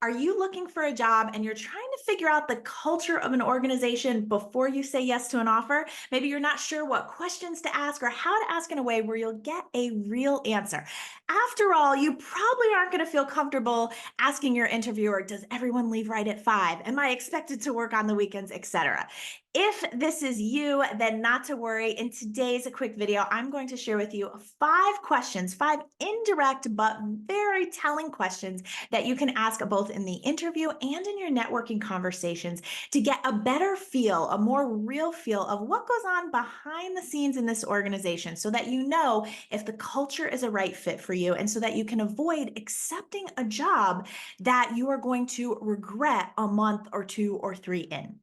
Are you looking for a job and you're trying to figure out the culture of an organization before you say yes to an offer? Maybe you're not sure what questions to ask or how to ask in a way where you'll get a real answer. After all, you probably aren't going to feel comfortable asking your interviewer, does everyone leave right at 5? Am I expected to work on the weekends, etc. If this is you, then not to worry. In today's quick video, I'm going to share with you 5 questions, 5 indirect but very telling questions that you can ask both in the interview and in your networking conversations to get a better feel, a more real feel of what goes on behind the scenes in this organization so that you know if the culture is a right fit for you and so that you can avoid accepting a job that you are going to regret a month or 2 or 3 in.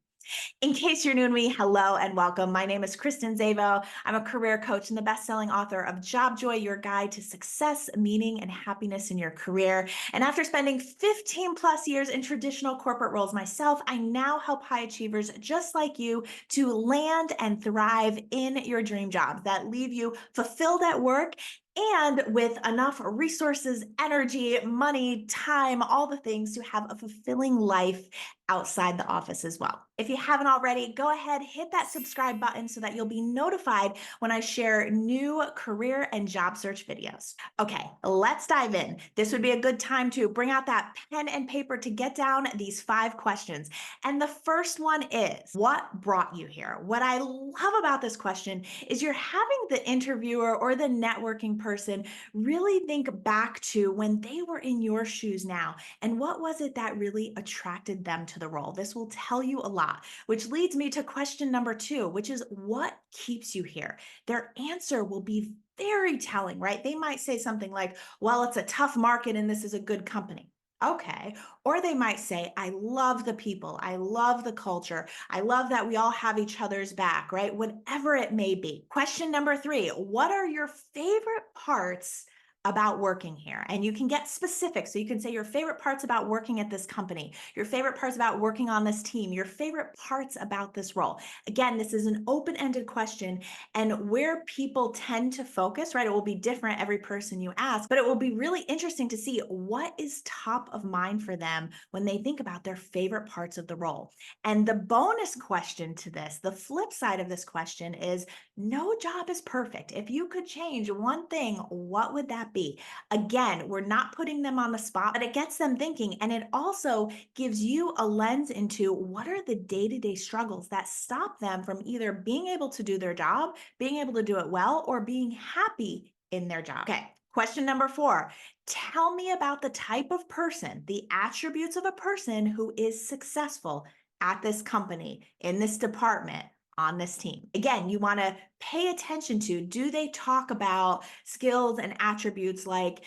In case you're new to me, hello and welcome. My name is Kristen Zavo. I'm a career coach and the best-selling author of Job Joy, Your Guide to Success, Meaning, and Happiness in Your Career. And after spending 15 plus years in traditional corporate roles myself, I now help high achievers just like you to land and thrive in your dream jobs that leave you fulfilled at work and with enough resources, energy, money, time, all the things to have a fulfilling life outside the office as well. If you haven't already, go ahead, hit that subscribe button so that you'll be notified when I share new career and job search videos. Okay, let's dive in. This would be a good time to bring out that pen and paper to get down these 5 questions. And the first one is, what brought you here? What I love about this question is you're having the interviewer or the networking person really think back to when they were in your shoes now and what was it that really attracted them to the role. This will tell you a lot, which leads me to question number 2, which is what keeps you here? Their answer will be very telling, right? They might say something like, well, it's a tough market and this is a good company. Okay. Or they might say, I love the people. I love the culture. I love that we all have each other's back, right? Whatever it may be. Question number 3, what are your favorite parts about working here? And you can get specific. So you can say your favorite parts about working at this company, your favorite parts about working on this team, your favorite parts about this role. Again, this is an open-ended question, and where people tend to focus, right? It will be different every person you ask, but it will be really interesting to see what is top of mind for them when they think about their favorite parts of the role. And the bonus question to this, the flip side of this question is, no job is perfect. If you could change one thing, what would that be? Again, we're not putting them on the spot, but it gets them thinking. And it also gives you a lens into what are the day-to-day struggles that stop them from either being able to do their job, being able to do it well, or being happy in their job. Okay. Question number 4, tell me about the type of person, the attributes of a person who is successful at this company, in this department, on this team. Again, you want to pay attention to, do they talk about skills and attributes like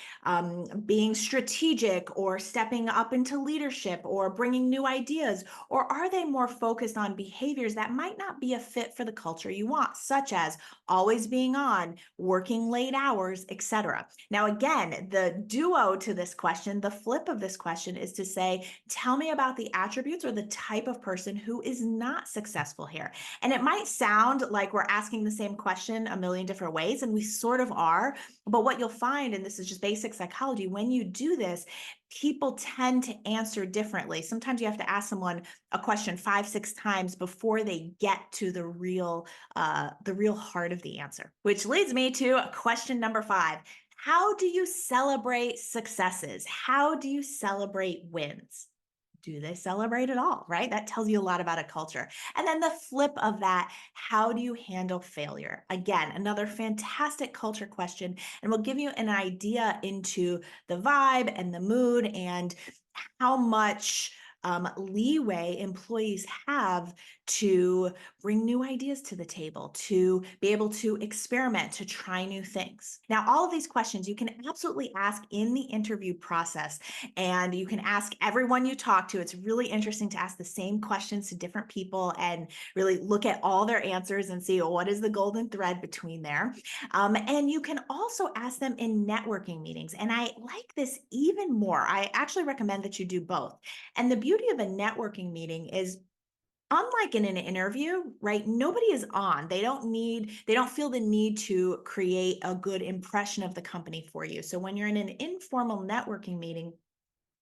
being strategic or stepping up into leadership or bringing new ideas? Or are they more focused on behaviors that might not be a fit for the culture you want, such as always being on, working late hours, etc.? Now, again, the duo to this question, the flip of this question is to say, tell me about the attributes or the type of person who is not successful here. And it might sound like we're asking the same question a million different ways, and we sort of are. But what you'll find, and this is just basic psychology, when you do this, people tend to answer differently. Sometimes you have to ask someone a question 5, 6 times before they get to the real heart of the answer. Which leads me to question number 5. How do you celebrate successes? How do you celebrate wins? Do they celebrate at all, right? That tells you a lot about a culture. And then the flip of that, how do you handle failure? Again, another fantastic culture question, and will give you an idea into the vibe and the mood and how much leeway employees have to bring new ideas to the table, to be able to experiment, to try new things. Now, all of these questions you can absolutely ask in the interview process, and you can ask everyone you talk to. It's really interesting to ask the same questions to different people and really look at all their answers and see what is the golden thread between there. And you can also ask them in networking meetings. And I like this even more. I actually recommend that you do both. And the beauty of a networking meeting is, unlike in an interview, right? Nobody is on. They don't feel the need to create a good impression of the company for you. So when you're in an informal networking meeting,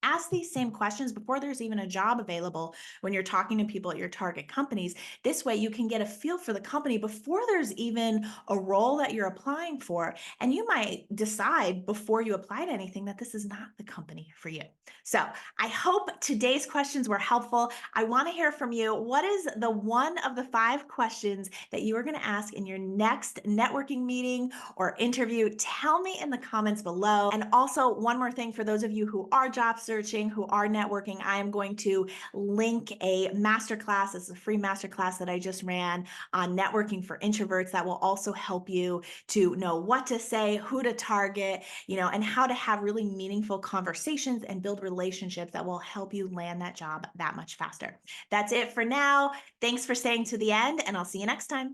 ask these same questions before there's even a job available when you're talking to people at your target companies. This way, you can get a feel for the company before there's even a role that you're applying for. And you might decide before you apply to anything that this is not the company for you. So I hope today's questions were helpful. I want to hear from you. What is the one of the 5 questions that you are going to ask in your next networking meeting or interview? Tell me in the comments below. And also, one more thing for those of you who are job searching, who are networking, I am going to link a masterclass. It's a free masterclass that I just ran on networking for introverts that will also help you to know what to say, who to target, and how to have really meaningful conversations and build relationships that will help you land that job that much faster. That's it for now. Thanks for staying to the end, and I'll see you next time.